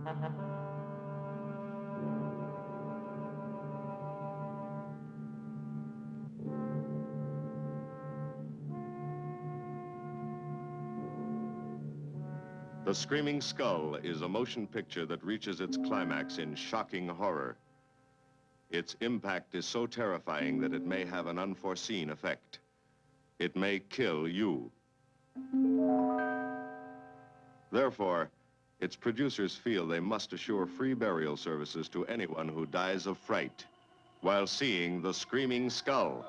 The Screaming Skull is a motion picture that reaches its climax in shocking horror. Its impact is so terrifying that it may have an unforeseen effect. It may kill you. Therefore, its producers feel they must assure free burial services to anyone who dies of fright while seeing The Screaming Skull.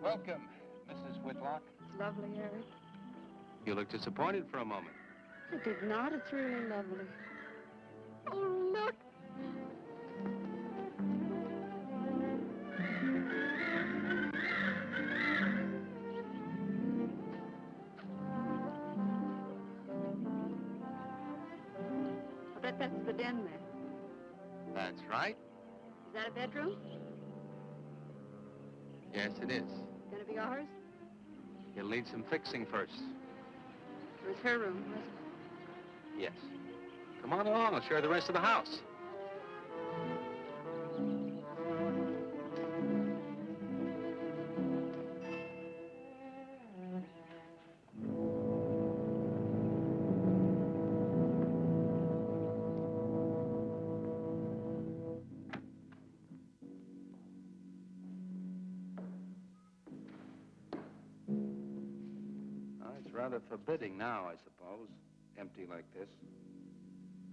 Welcome, Mrs. Whitlock. It's lovely, Eric. You look disappointed for a moment. I did not. It's really lovely. Oh, look. I bet that's the den there. That's right. Is that a bedroom? Yes, it is. Gonna be ours? You'll need some fixing first. It was her room, wasn't it? Yes. Come on along. I'll show you the rest of the house. Rather forbidding now, I suppose, empty like this.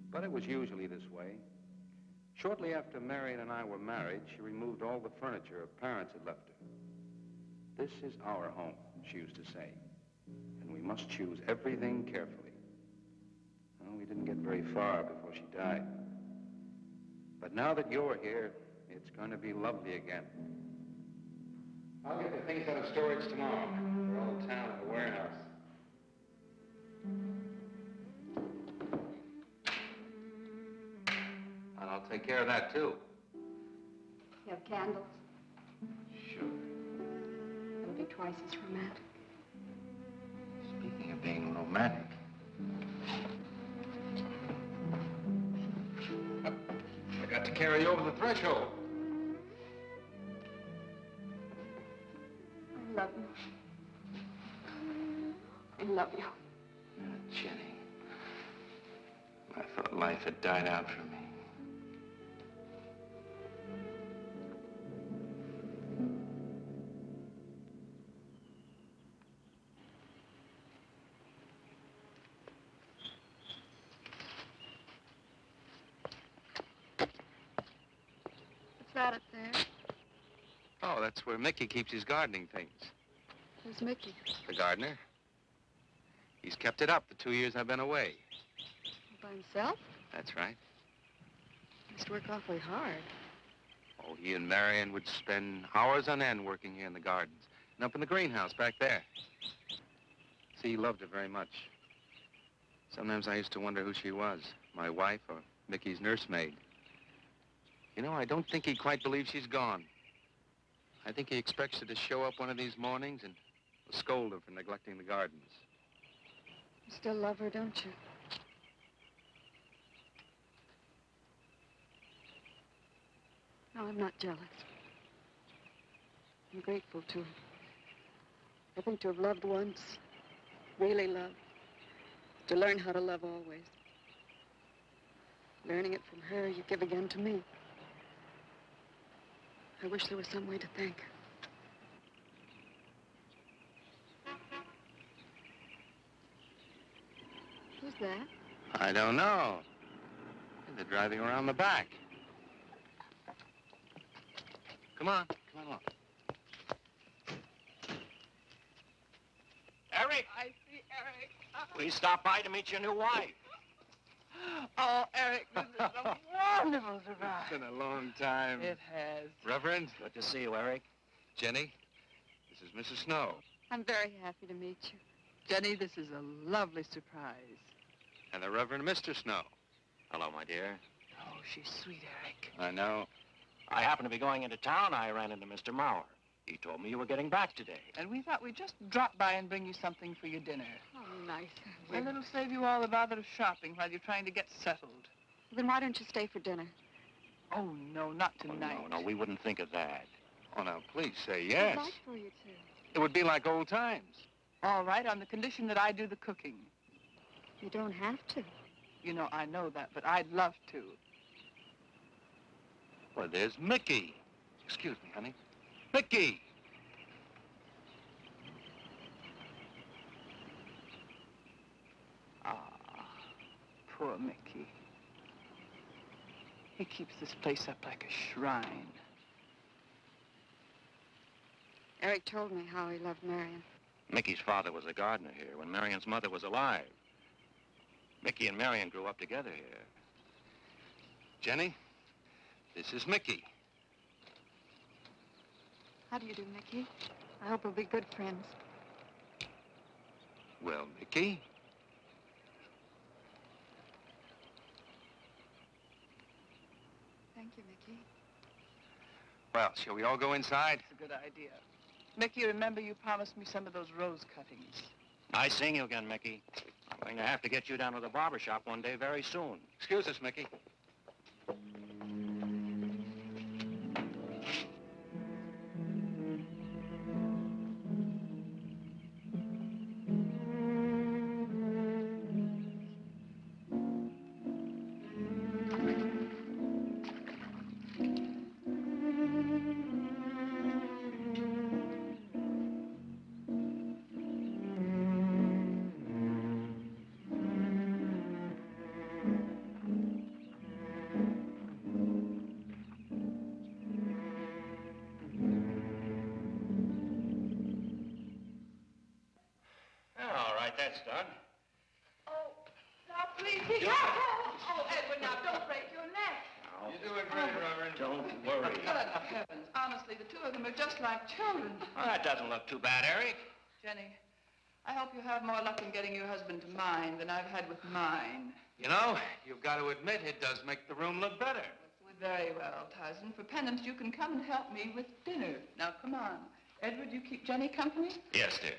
But it was usually this way. Shortly after Marion and I were married, she removed all the furniture her parents had left her. This is our home, she used to say, and we must choose everything carefully. Well, we didn't get very far before she died. But now that you're here, it's going to be lovely again. I'll get the things out of storage tomorrow. They're all down at the warehouse. And I'll take care of that, too. You have candles? Sure. It'll be twice as romantic. Speaking of being romantic. I got to carry you over the threshold. I love you. I love you. Jenny, I thought life had died out for me. What's that up there? Oh, that's where Mickey keeps his gardening things. Who's Mickey? The gardener. He's kept it up the 2 years I've been away. By himself? That's right. Must work awfully hard. Oh, he and Marion would spend hours on end working here in the gardens and up in the greenhouse back there. See, he loved her very much. Sometimes I used to wonder who she was, my wife or Mickey's nursemaid. You know, I don't think he quite believes she's gone. I think he expects her to show up one of these mornings and scold her for neglecting the gardens. You still love her, don't you? No, I'm not jealous. I'm grateful to her. I think to have loved once, really loved, to learn how to love always. Learning it from her, you give again to me. I wish there was some way to thank her. Who's that? I don't know. They're driving around the back. Come on along. Eric, I see Eric. please stop by to meet your new wife. Oh, Eric, this is a wonderful surprise. It's been a long time. It has. Reverend, Good to see you, Eric. Jenny, this is Mrs. Snow. I'm very happy to meet you. Jenny, this is a lovely surprise. And the Reverend Mr. Snow. Hello, my dear. Oh, she's sweet, Eric. I know. I happened to be going into town. I ran into Mr. Mauer. He told me you were getting back today. And we thought we'd just drop by and bring you something for your dinner. Oh, nice. And it'll save you all the bother of shopping while you're trying to get settled. Then why don't you stay for dinner? Oh, no, not Oh, tonight. no, we wouldn't think of that. Oh, now, please say yes. I'd like for you to. It would be like old times. All right, on the condition that I do the cooking. You don't have to. You know, I know that, but I'd love to. Well, there's Mickey. Excuse me, honey. Mickey! Ah, poor Mickey. He keeps this place up like a shrine. Eric told me how he loved Marion. Mickey's father was a gardener here when Marion's mother was alive. Mickey and Marion grew up together here. Jenny, this is Mickey. How do you do, Mickey? I hope we'll be good friends. Well, Mickey? Thank you, Mickey. Well, shall we all go inside? It's a good idea. Mickey, remember you promised me some of those rose cuttings. Nice seeing you again, Mickey. I'm going to have to get you down to the barber shop one day very soon. Excuse us, Mickey. All right, that's done. Oh, now please be careful. Oh, Edward, now don't break your neck. You're doing great, Reverend. Don't worry. Good heavens. Honestly, the two of them are just like children. Well, that doesn't look too bad, Eric. Jenny, I hope you have more luck in getting your husband to mine than I've had with mine. You know, you've got to admit it does make the room look better. Very well, Tyson. For penance, you can come and help me with dinner. Now, come on. Edward, you keep Jenny company? Yes, dear.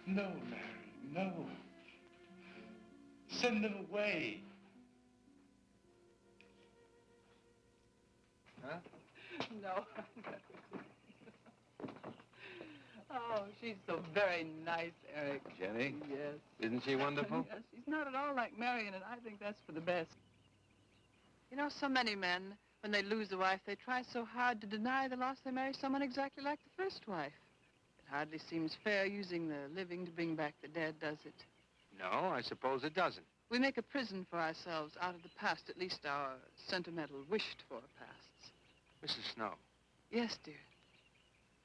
No, Marion, no. Send them away. Huh? No. Oh, she's so very nice, Eric. Jenny? Yes. Isn't she wonderful? Yes, she's not at all like Marion, and I think that's for the best. You know, so many men, when they lose a wife, they try so hard to deny the loss they marry someone exactly like the first wife. It hardly seems fair using the living to bring back the dead, does it? No, I suppose it doesn't. We make a prison for ourselves out of the past, at least our sentimental, wished-for pasts. Mrs. Snow, Yes, dear.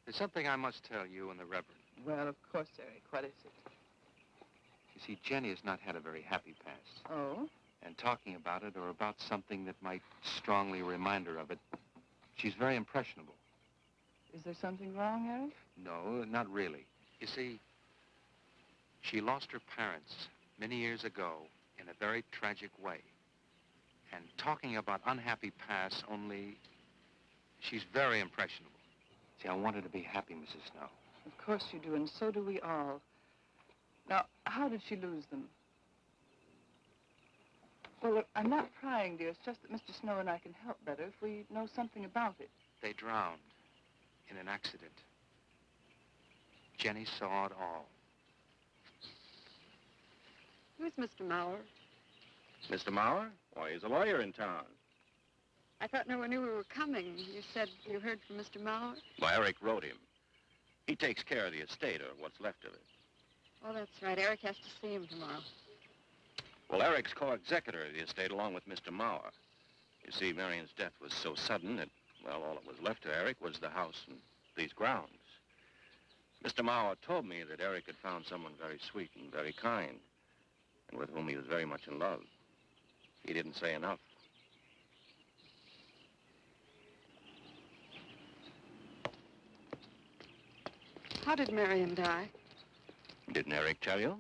there's something I must tell you and the Reverend. Well, of course, Eric. What is it? You see, Jenny has not had a very happy past. Oh? And talking about it or about something that might strongly remind her of it, she's very impressionable. Is there something wrong, Eric? No, not really. You see, she lost her parents many years ago in a very tragic way. And talking about unhappy pasts only, she's very impressionable. See, I want her to be happy, Mrs. Snow. Of course you do, and so do we all. Now, how did she lose them? Well, look, I'm not prying, dear. It's just that Mr. Snow and I can help better if we know something about it. They drowned in an accident. Jenny saw it all. Who's Mr. Mauer? Mr. Mauer? Why, he's a lawyer in town. I thought no one knew we were coming. You said you heard from Mr. Mauer? Well, Eric wrote him. He takes care of the estate, or what's left of it. Oh, that's right. Eric has to see him tomorrow. Well, Eric's co-executor of the estate along with Mr. Mauer. You see, Marion's death was so sudden that, well, all that was left to Eric was the house and these grounds. Mr. Mauer told me that Eric had found someone very sweet and very kind, and with whom he was very much in love. He didn't say enough. How did Marion die? Didn't Eric tell you?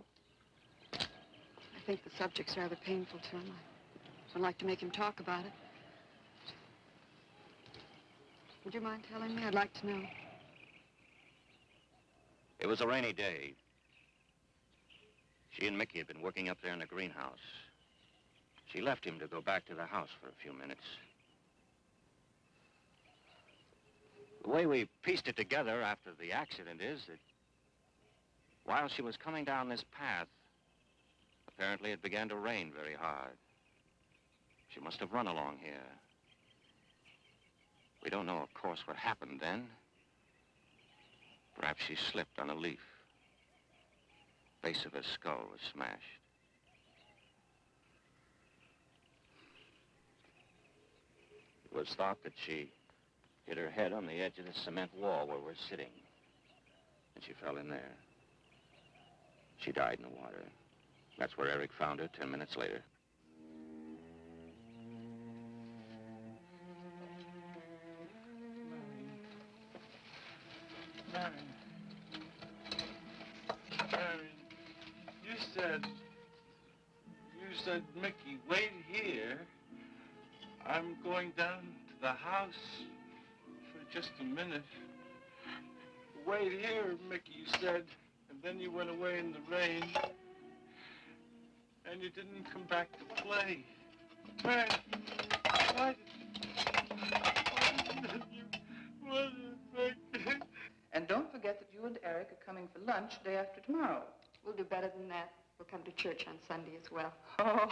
I think the subject's rather painful to him. I don't like to make him talk about it. Would you mind telling me? I'd like to know. It was a rainy day. She and Mickey had been working up there in the greenhouse. She left him to go back to the house for a few minutes. The way we pieced it together after the accident is that while she was coming down this path, apparently it began to rain very hard. She must have run along here. We don't know, of course, what happened then. Perhaps she slipped on a leaf. Base of her skull was smashed. It was thought that she hit her head on the edge of the cement wall where we're sitting. And she fell in there. She died in the water. That's where Eric found her 10 minutes later. Marion, you said, Mickey, wait here. I'm going down to the house for just a minute. Wait here, Mickey, you said, and then you went away in the rain, and you didn't come back to play. Marion, why did you... And don't forget that you and Eric are coming for lunch day after tomorrow. We'll do better than that. We'll come to church on Sunday as well. Oh,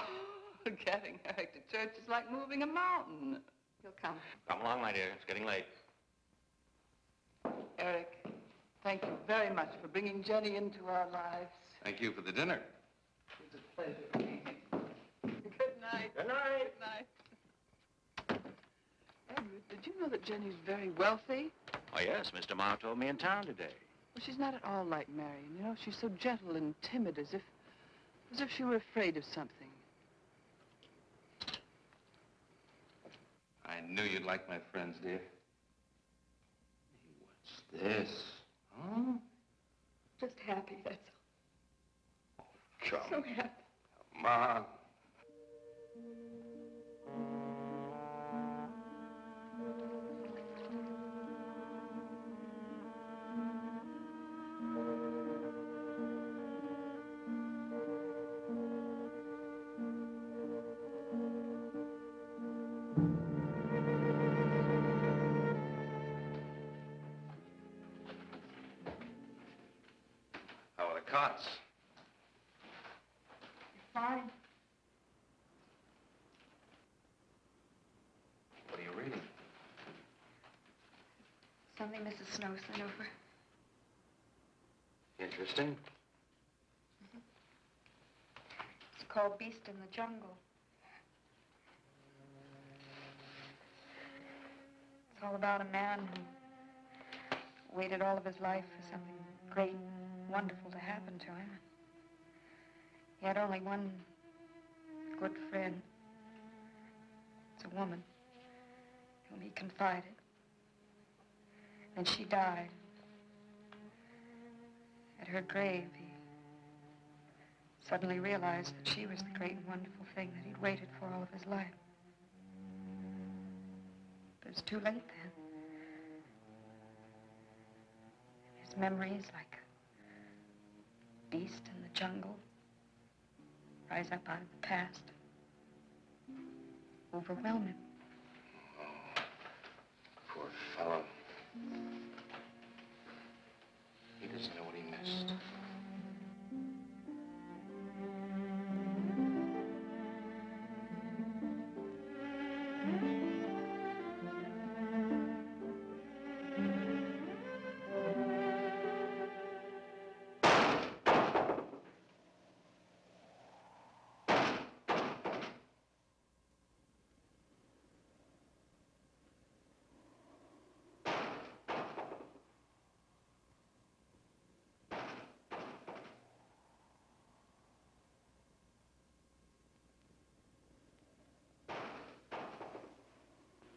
getting Eric to church is like moving a mountain. He'll come. Come along, my dear. It's getting late. Eric, thank you very much for bringing Jenny into our lives. Thank you for the dinner. It was a pleasure. Good night. Good night. Good night. Edward, did you know that Jenny's very wealthy? Oh, yes. Mr. Mauer told me in town today. Well, she's not at all like Marion. You know, she's so gentle and timid, as if she were afraid of something. I knew you'd like my friends, dear. What's this? Huh? Just happy, that's all. Come So happy. Come on. Something Mrs. Snow sent over. Interesting. It's called Beast in the Jungle. It's all about a man who waited all of his life for something great, wonderful to happen to him. He had only one good friend. It's a woman whom he confided. And she died. At her grave, he suddenly realized that she was the great and wonderful thing that he'd waited for all of his life. But it was too late then. His memories, like a beast in the jungle, rise up out of the past, overwhelm him. Oh, poor fellow. He doesn't know what he missed.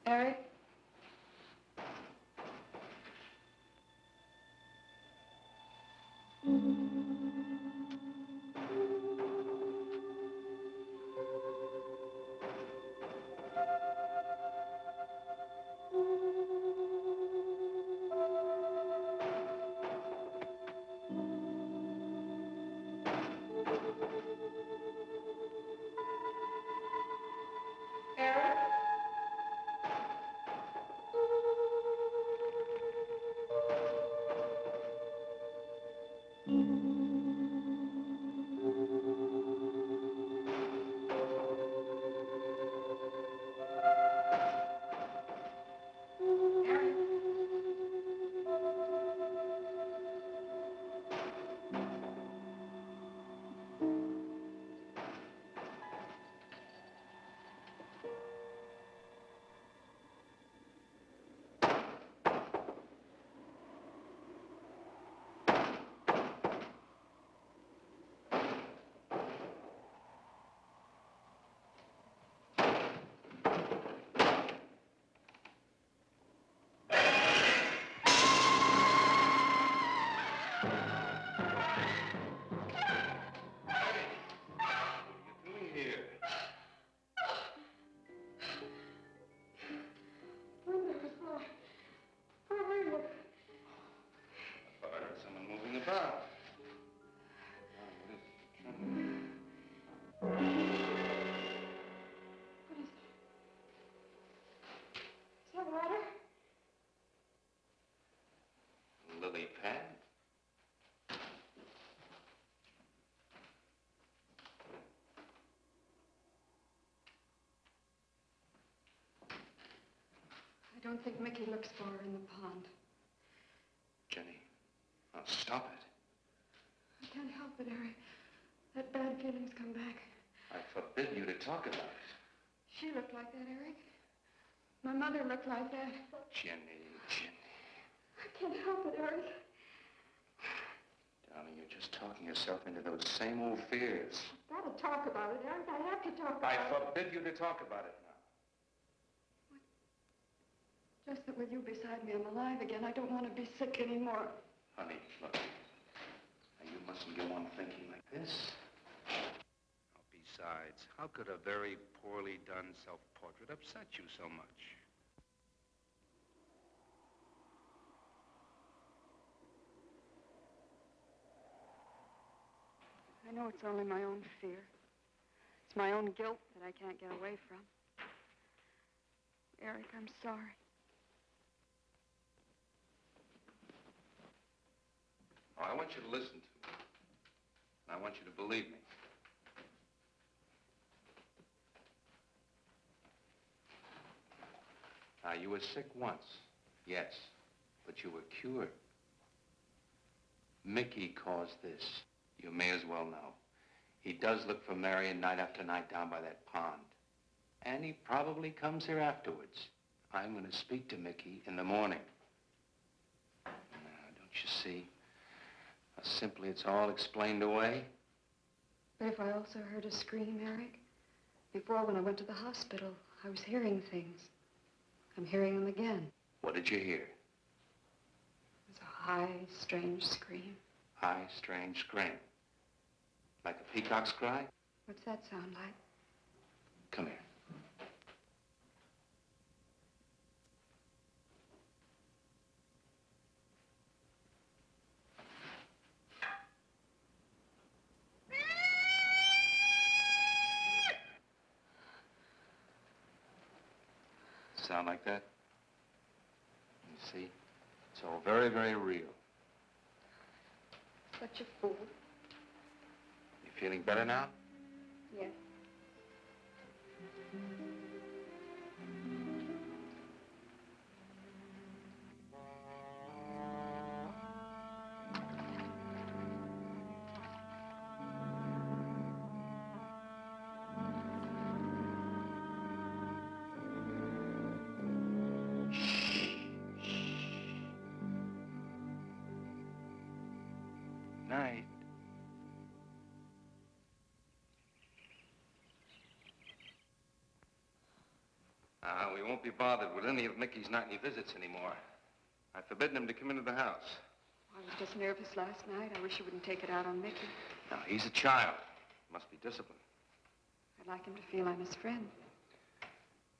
Eric? Eric? Lily pad? I don't think Mickey looks for her in the pond. Jenny, oh, stop it. I can't help it, Eric. That bad feeling's come back. I forbid you to talk about it. She looked like that, Eric. My mother looked like that. Jenny. I can't help it, Eric. Darling, you're just talking yourself into those same old fears. I've got to talk about it, Eric. I have to talk about it. I forbid you to talk about it now. Just that with you beside me, I'm alive again. I don't want to be sick anymore. Honey, look. Now, you mustn't go on thinking like this. Besides, how could a very poorly done self-portrait upset you so much? I know it's only my own fear. It's my own guilt that I can't get away from. Eric, I'm sorry. Oh, I want you to listen to me. And I want you to believe me. Now, you were sick once, yes. but you were cured. Mickey caused this. You may as well know. He does look for Marion night after night down by that pond. And he probably comes here afterwards. I'm going to speak to Mickey in the morning. Now, don't you see? How simply it's all explained away. But if I also heard a scream, Eric? Before, when I went to the hospital, I was hearing things. I'm hearing them again. What did you hear? It was a high, strange scream. High, strange scream. Like a peacock's cry? What's that sound like? Come here. Sound like that? You see? It's all very, very real. Such a fool. You feeling better now? Yes. Night. We won't be bothered with any of Mickey's nightly visits anymore. I've forbidden him to come into the house. I was just nervous last night. I wish you wouldn't take it out on Mickey. Now, he's a child. Must be disciplined. I'd like him to feel I'm his friend.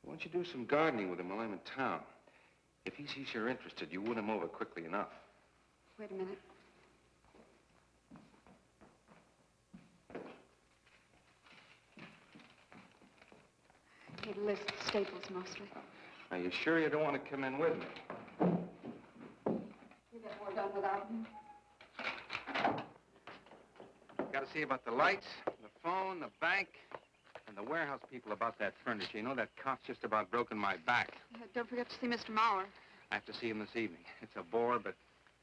Why don't you do some gardening with him while I'm in town? If he sees you're interested, you win him over quickly enough. Wait a minute. I need a list of staples, mostly. Are you sure you don't want to come in with me? You get more done without him. Got to see about the lights, the phone, the bank, and the warehouse people about that furniture. You know, that cop's just about broken my back. Don't forget to see Mr. Mauer. I have to see him this evening. It's a bore, but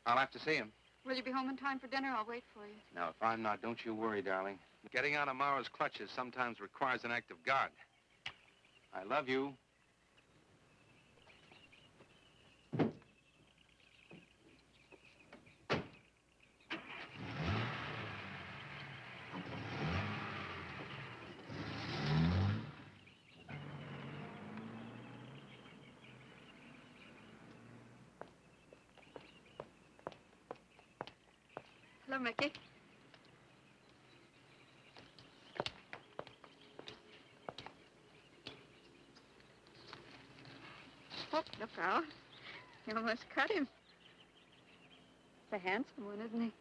I'll have to see him. Will you be home in time for dinner? I'll wait for you. Now, if I'm not, don't you worry, darling. Getting out of Mauer's clutches sometimes requires an act of God. I love you. Hello, Mickey. Oh, look out. You almost cut him. He's a handsome one, isn't he?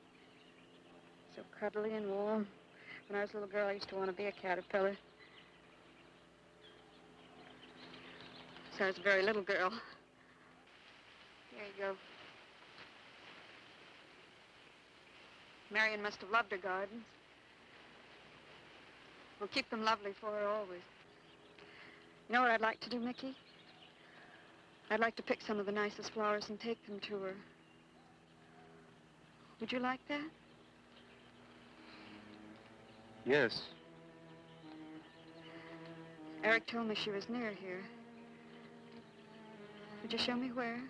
So cuddly and warm. When I was a little girl, I used to want to be a caterpillar. So I was a very little girl. Here you go. Marion must have loved her gardens. We'll keep them lovely for her always. You know what I'd like to do, Mickey? I'd like to pick some of the nicest flowers and take them to her. Would you like that? Yes. Eric told me she was near here. Would you show me where?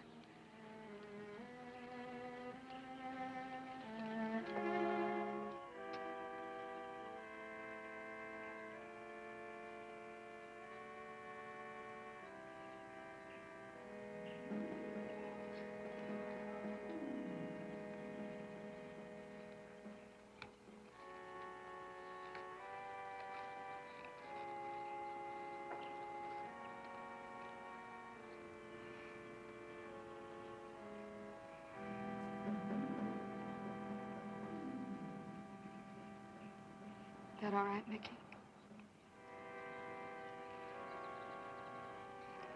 That all right, Mickey?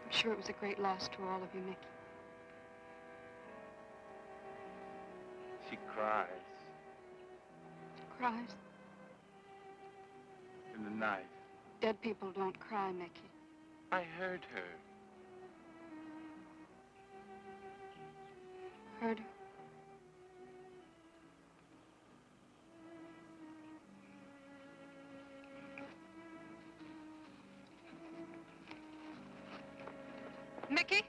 I'm sure it was a great loss to all of you, Mickey. She cries Cries? in the night. Dead people don't cry, Mickey. I heard her. hurt her. Mickey?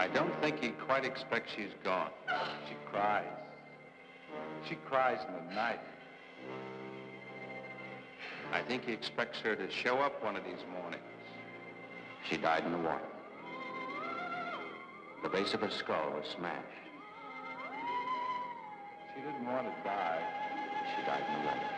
I don't think he quite expects she's gone. She cries. She cries in the night. I think he expects her to show up one of these mornings. She died in the water. The base of her skull was smashed. She didn't want to die. She died in the water.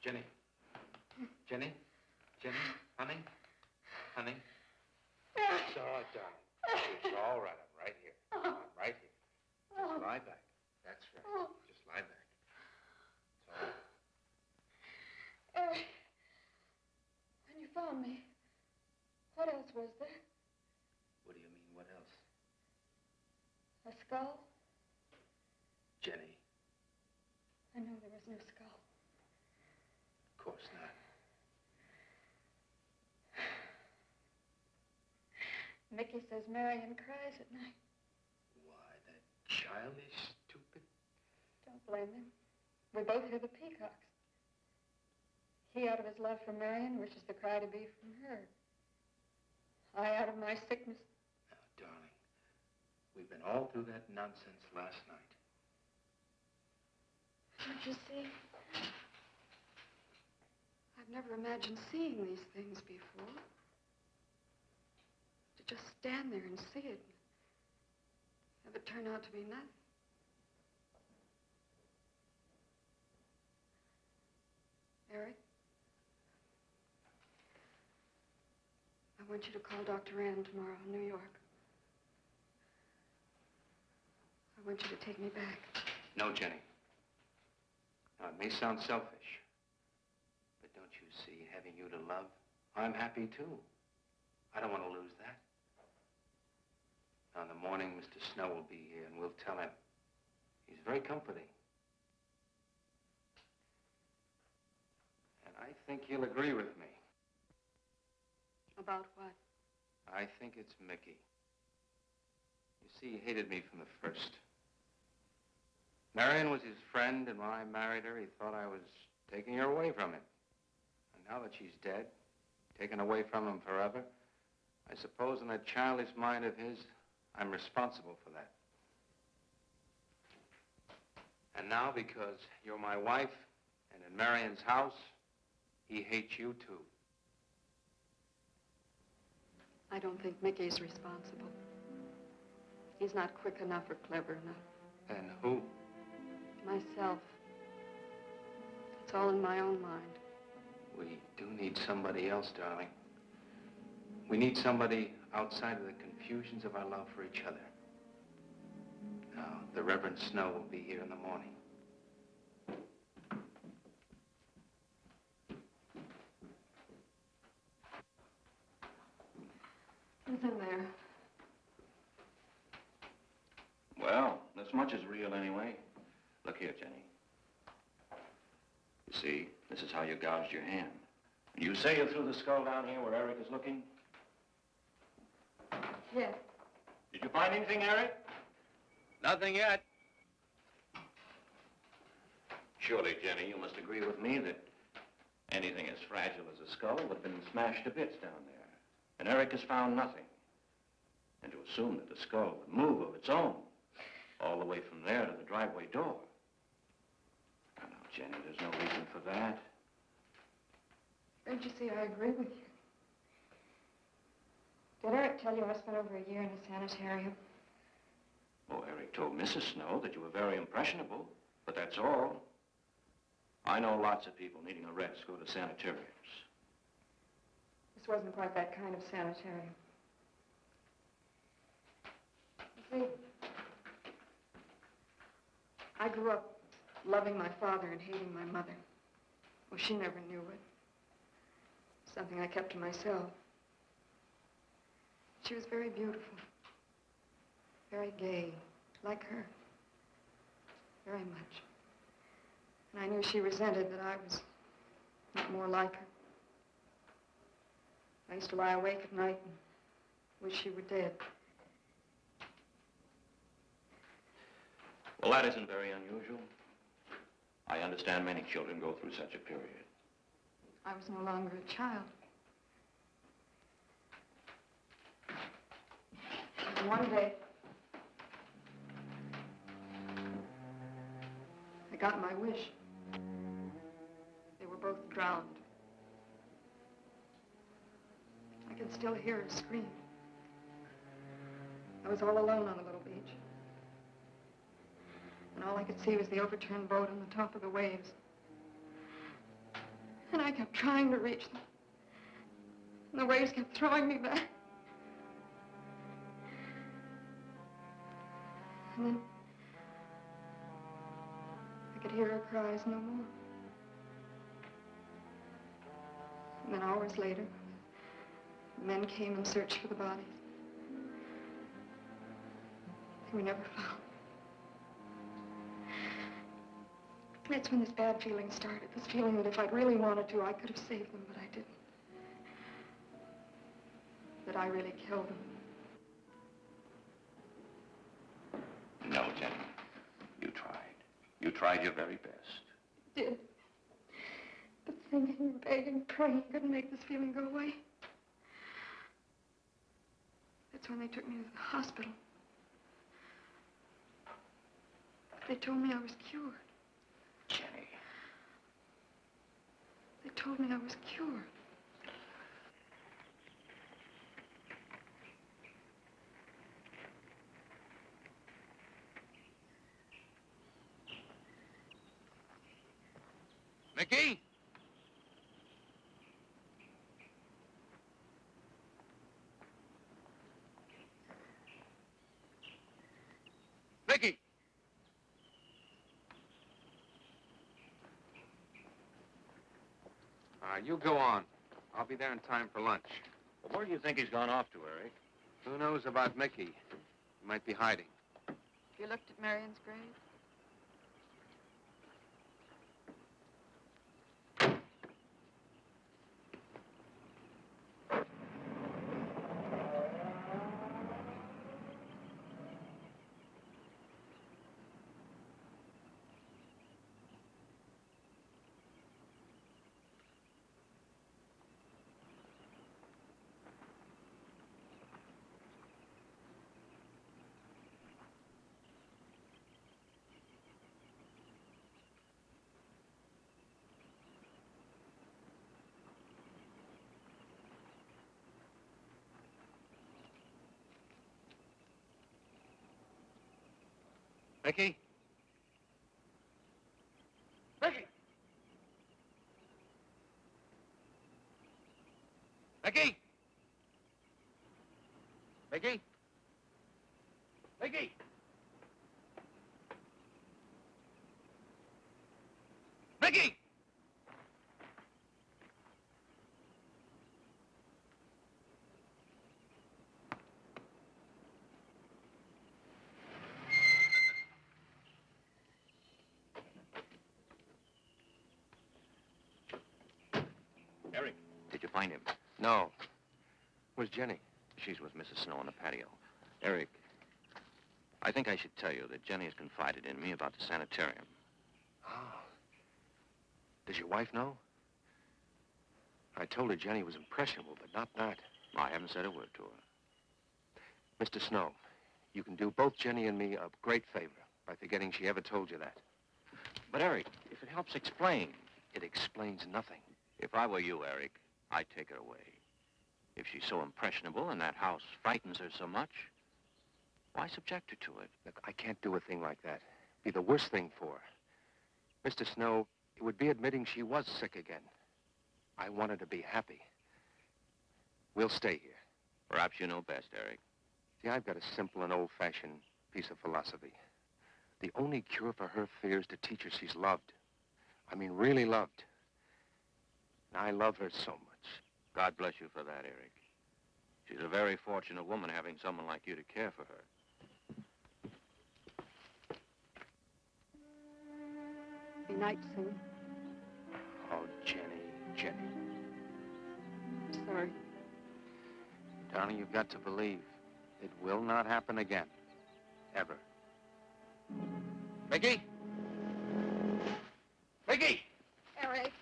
Jenny. Jenny? Jenny? Honey? Honey? It's all right, darling. It's all right. I'm right here. I'm right here. Just lie back. That's right. Just lie back. It's all right. Eric, when you found me, what else was there? What do you mean, what else? A skull? Jenny. I know there was no skull. Of course not. Mickey says Marion cries at night. Why, that childish, stupid... Don't blame him. We both hear the peacocks. He, out of his love for Marion, wishes the cry to be from her. I, out of my sickness. Now, darling, we've been all through that nonsense last night. Don't you see? I've never imagined seeing these things before. To just stand there and see it. Have it turn out to be nothing. Eric? I want you to call Dr. Ann tomorrow in New York. I want you to take me back. No, Jenny. Now, it may sound selfish, but don't you see, having you to love, I'm happy too. I don't want to lose that. Now, in the morning, Mr. Snow will be here, and we'll tell him. He's very comforting. And I think he'll agree with me. About what? I think it's Mickey. You see, he hated me from the first. Marion was his friend, and when I married her, he thought I was taking her away from him. And now that she's dead, taken away from him forever, I suppose in that childish mind of his, I'm responsible for that. And now, because you're my wife, and in Marion's house, he hates you too. I don't think Mickey's responsible. He's not quick enough or clever enough. And who? Myself. It's all in my own mind. We do need somebody else, darling. We need somebody outside of the confusions of our love for each other. Now, the Reverend Snow will be here in the morning. Who's in there? Well, this much is real anyway. Look here, Jenny. You see, this is how you gouged your hand. You say you threw the skull down here where Eric is looking? Yes. Did you find anything, Eric? Nothing yet. Surely, Jenny, you must agree with me that anything as fragile as a skull would have been smashed to bits down there. And Eric has found nothing. And to assume that the skull would move of its own, all the way from there to the driveway door. Now, Jenny, there's no reason for that. Don't you see, I agree with you. Did Eric tell you I spent over a year in a sanitarium? Oh, Eric told Mrs. Snow that you were very impressionable, but that's all. I know lots of people needing a rest go to sanitariums. This wasn't quite that kind of sanitarium. You see, I grew up loving my father and hating my mother. Well, she never knew it. Something I kept to myself. She was very beautiful. Very gay, like her. Very much. And I knew she resented that I was not more like her. I used to lie awake at night and wish she were dead. Well, that isn't very unusual. I understand many children go through such a period. I was no longer a child. And one day, I got my wish. They were both drowned. I can still hear her scream. I was all alone on the little beach. And all I could see was the overturned boat on the top of the waves. And I kept trying to reach them. And the waves kept throwing me back. And then I could hear her cries no more. And then hours later, the men came and searched for the bodies. They were never found. That's when this bad feeling started. This feeling that if I'd really wanted to, I could have saved them, but I didn't. That I really killed them. No, Jenny. You tried. You tried your very best. I did. But thinking, begging, praying couldn't make this feeling go away. That's when they took me to the hospital. They told me I was cured. Jenny. They told me I was cured. Mickey? Mickey! You go on. I'll be there in time for lunch. Well, where do you think he's gone off to, Eric? Who knows about Mickey? He might be hiding. You looked at Marion's grave? Mickey? Mickey! Mickey! Mickey? Mickey! Mickey! Eric, did you find him? No. Where's Jenny? She's with Mrs. Snow on the patio. Eric, I think I should tell you that Jenny has confided in me about the sanitarium. Oh. Does your wife know? I told her Jenny was impressionable, but not that. I haven't said a word to her. Mr. Snow, you can do both Jenny and me a great favor by forgetting she ever told you that. But, Eric, if it helps explain... It explains nothing. If I were you, Eric, I'd take her away. If she's so impressionable and that house frightens her so much, why subject her to it? Look, I can't do a thing like that. It'd be the worst thing for her. Mr. Snow, it would be admitting she was sick again. I want her to be happy. We'll stay here. Perhaps you know best, Eric. See, I've got a simple and old-fashioned piece of philosophy. The only cure for her fear is to teach her she's loved. I mean, really loved. And I love her so much. God bless you for that, Eric. She's a very fortunate woman having someone like you to care for her. Good night, Sue. Oh, Jenny, Jenny. I'm sorry. Darling, you've got to believe it will not happen again. Ever. Mickey? Mickey! Eric.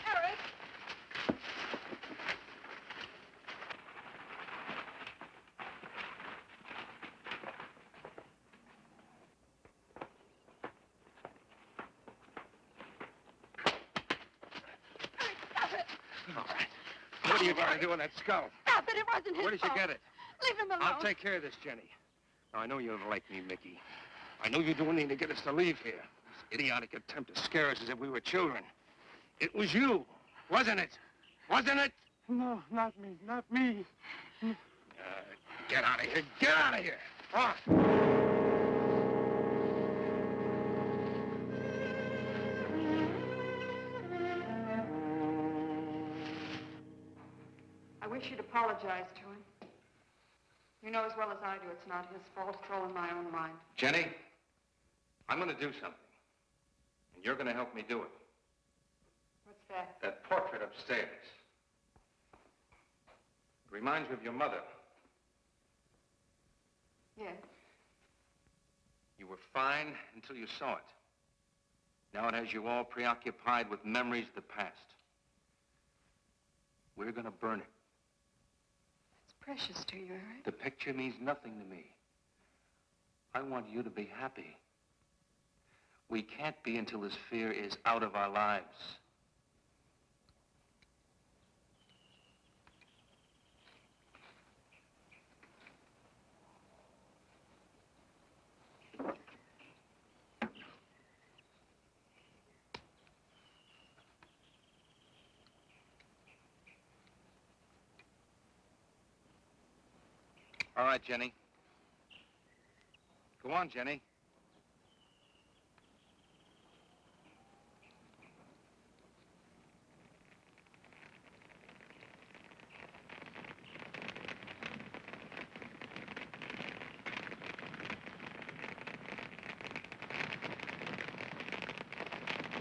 Eric! Stop it! All right. What are you going to do with that skull? Stop it! It wasn't his Where did you fault. get it? Leave him alone. I'll take care of this, Jenny. Now, I know you don't like me, Mickey. I know you're doing anything to get us to leave here. This idiotic attempt to scare us as if we were children. It was you, wasn't it? Wasn't it? No, not me, not me. Get out of here. Get out of here. On. I wish you'd apologize to him. You know as well as I do it's not his fault. It's all in my own mind. Jenny, I'm going to do something. And you're going to help me do it. What's that? That portrait upstairs. It reminds me of your mother. Yes. You were fine until you saw it. Now it has you all preoccupied with memories of the past. We're going to burn it. It's precious to you, Eric. The picture means nothing to me. I want you to be happy. We can't be until this fear is out of our lives. All right, Jenny. Go on, Jenny.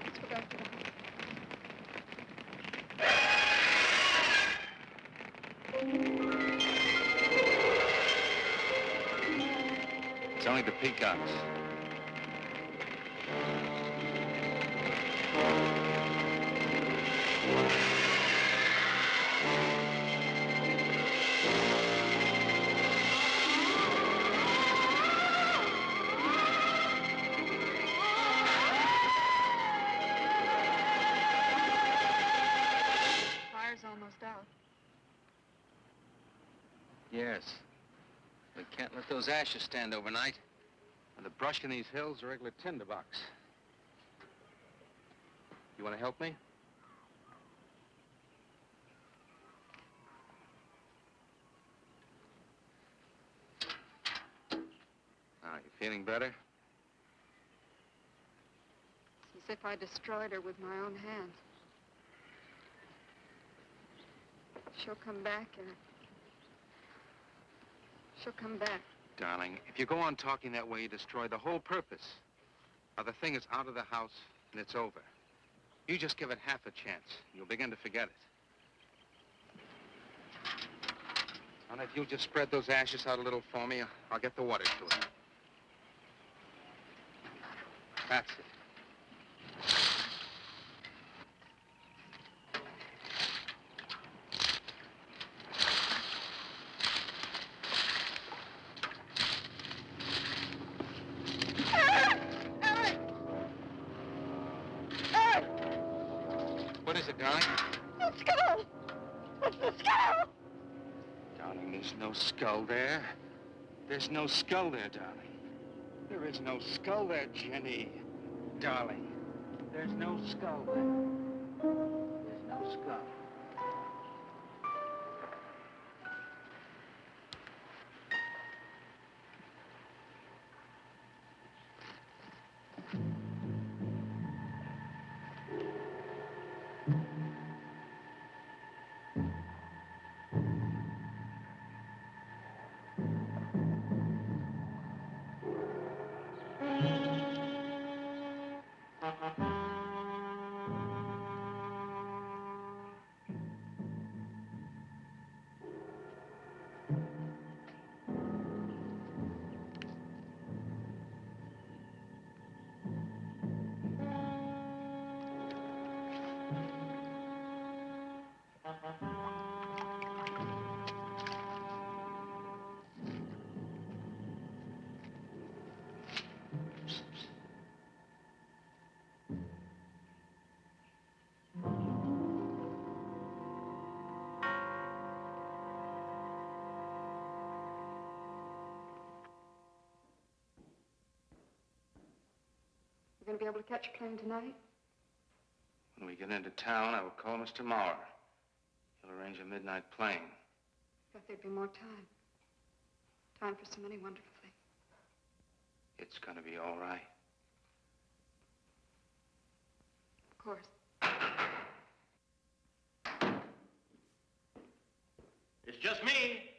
Let's go back to the house. It's only the peacocks. Fire's almost out. Yes. We can't let those ashes stand overnight. And the brush in these hills are a regular tinderbox. You want to help me? Now, you feeling better? It's as if I destroyed her with my own hands. She'll come back, Eric. She'll come back. Darling, if you go on talking that way, you destroy the whole purpose. Now, the thing is out of the house, and it's over. You just give it half a chance, and you'll begin to forget it. And if you'll just spread those ashes out a little for me, I'll get the water to it. That's it. What is it, darling? The skull! It's the skull! Darling, there's no skull there. There's no skull there, darling. There is no skull there, Jenny. Darling, there's no skull there. There's no skull. You gonna be able to catch a plane tonight? When we get into town, I will call Mr. Maurer. He'll arrange a midnight plane. Thought there'd be more time. Time for so many wonderful things. It's gonna be all right. Of course. It's just me.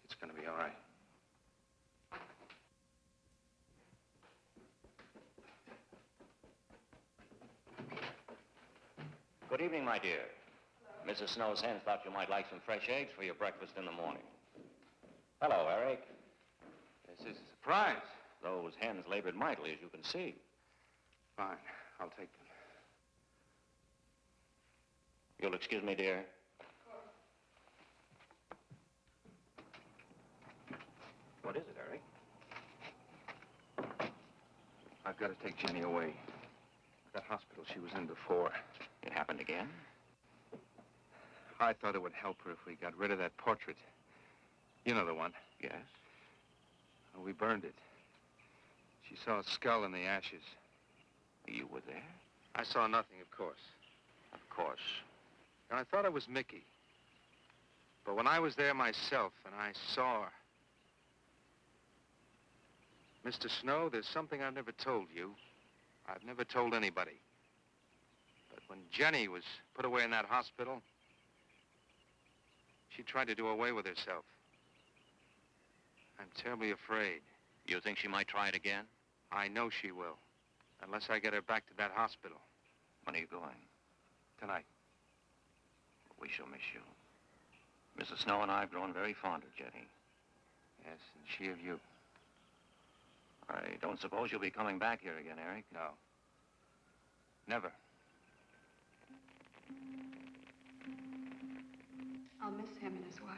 It's gonna be all right. Good evening, my dear. Mrs. Snow's hens thought you might like some fresh eggs for your breakfast in the morning. Hello, Eric. This is a surprise. Those hens labored mightily, as you can see. Fine, I'll take them. You'll excuse me, dear? What is it, Eric? I've got to take Jenny away. That hospital she was in before. It happened again? I thought it would help her if we got rid of that portrait. You know the one. Yes. Well, we burned it. She saw a skull in the ashes. You were there? I saw nothing, of course. Of course. And I thought it was Mickey. But when I was there myself and I saw her... Mr. Snow, there's something I've never told you. I've never told anybody. But when Jenny was put away in that hospital, she tried to do away with herself. I'm terribly afraid. You think she might try it again? I know she will. Unless I get her back to that hospital. When are you going? Tonight. We shall miss you. Mrs. Snow and I have grown very fond of Jenny. Yes, and she of you. I don't suppose you'll be coming back here again, Eric? No. Never. I'll miss him and his wife.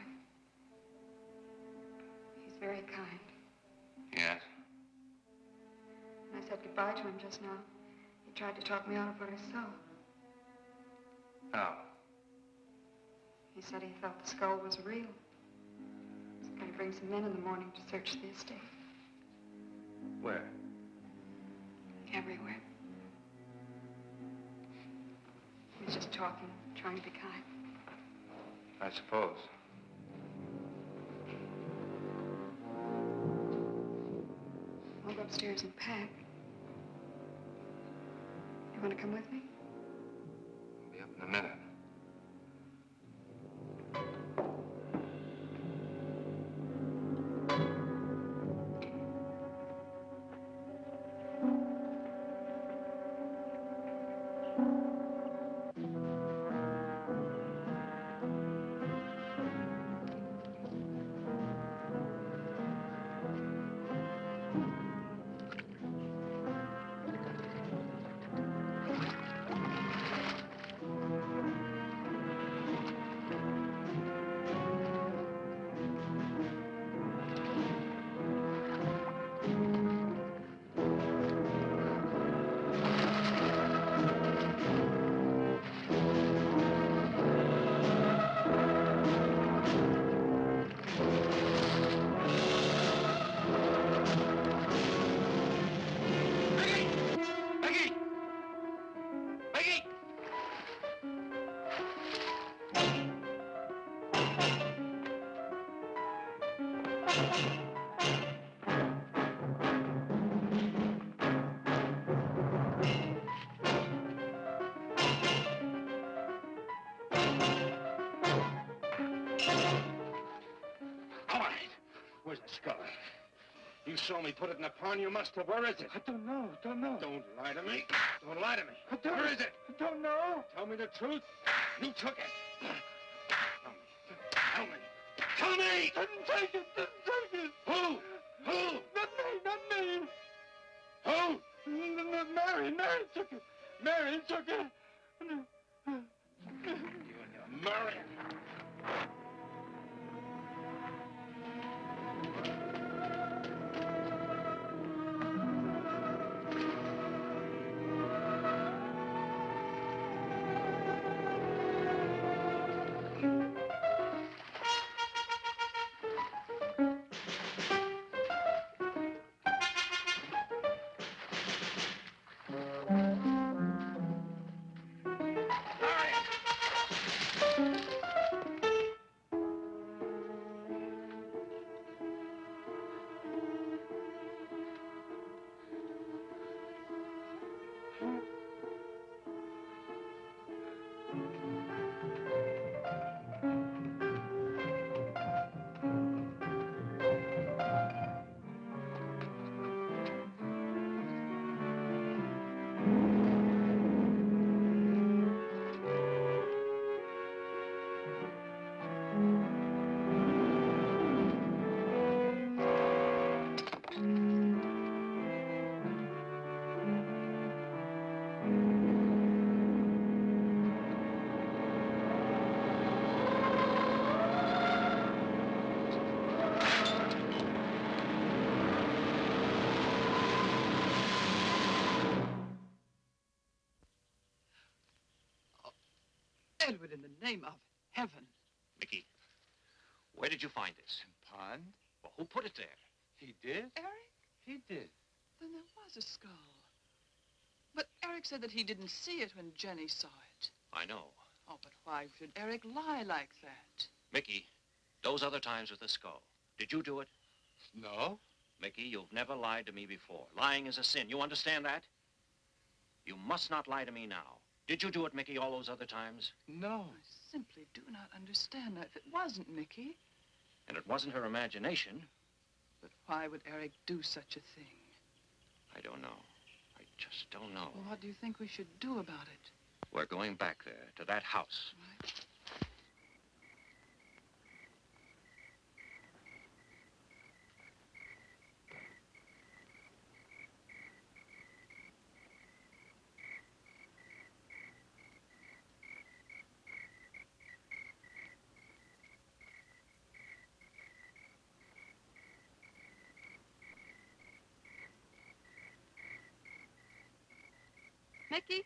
He's very kind. Yes? When I said goodbye to him just now, he tried to talk me out of what I saw. No. He said he thought the skull was real. He's going to bring some men in the morning to search the estate. Where? Everywhere. He was just talking, trying to be kind. I suppose. I'll go upstairs and pack. You want to come with me? I'll be up in a minute. Where's the skull? You saw me put it in the pond. You must have. Where is it? I don't know. Don't lie to me. Don't lie to me. Where is it? I don't know. Tell me the truth. You took it. Tell me. Tell me! Didn't take it. Didn't take it. Who? Who? Not me. Not me. Who? Marion took it. Marion took it. You and your Marion. Edward, in the name of heaven. Mickey, where did you find this? Pond? Well, who put it there? He did? Eric? He did. Then there was a skull. But Eric said that he didn't see it when Jenny saw it. I know. Oh, but why should Eric lie like that? Mickey, those other times with the skull, did you do it? No. Mickey, you've never lied to me before. Lying is a sin. You understand that? You must not lie to me now. Did you do it, Mickey, all those other times? No. I simply do not understand that. If it wasn't Mickey, And it wasn't her imagination. but why would Eric do such a thing? I don't know. I just don't know. Well, what do you think we should do about it? We're going back there, to that house. Right. Mickey?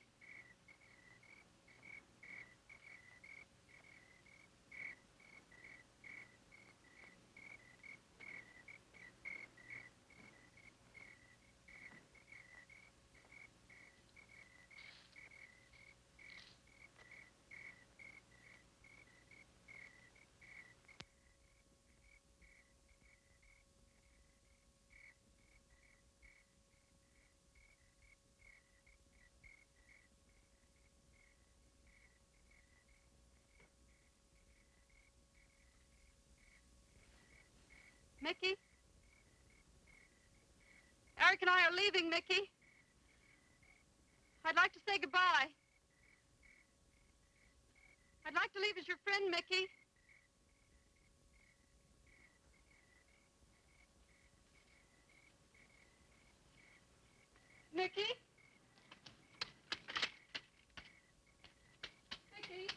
Mickey? Eric and I are leaving, Mickey. I'd like to say goodbye. I'd like to leave as your friend, Mickey. Mickey? Mickey?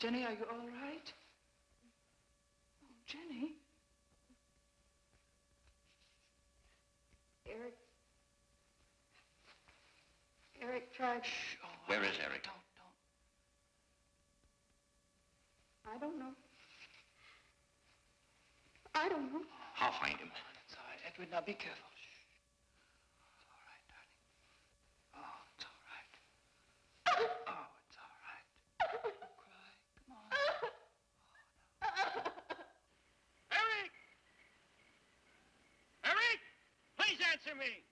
Jenny, are you all right? Oh, Jenny. Eric tried... Shh. Oh, Where is Eric? Don't. I don't know. I don't know. I'll find him. It's all right, Edward. Now be careful. Shh. It's all right, darling. Oh, it's all right. Oh, it's all right. Don't cry. Come on. Eric! Eric! Please answer me!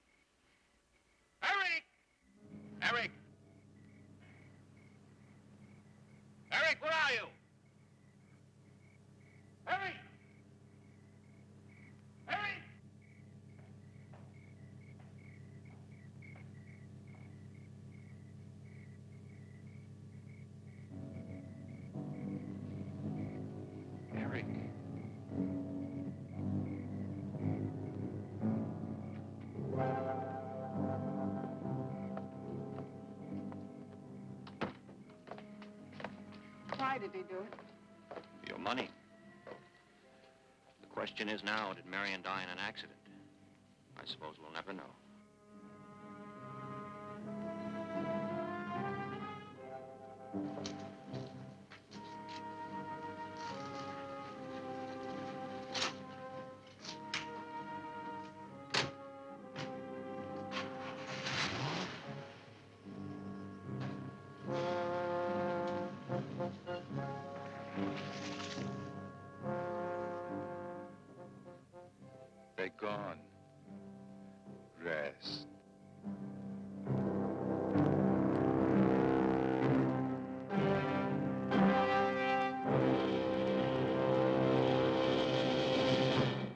Eric! Eric! Eric, where are you? Eric! Eric! Eric. Why did he do it? Your money. The question is now, did Marion die in an accident? I suppose we'll never know. They're gone. Rest.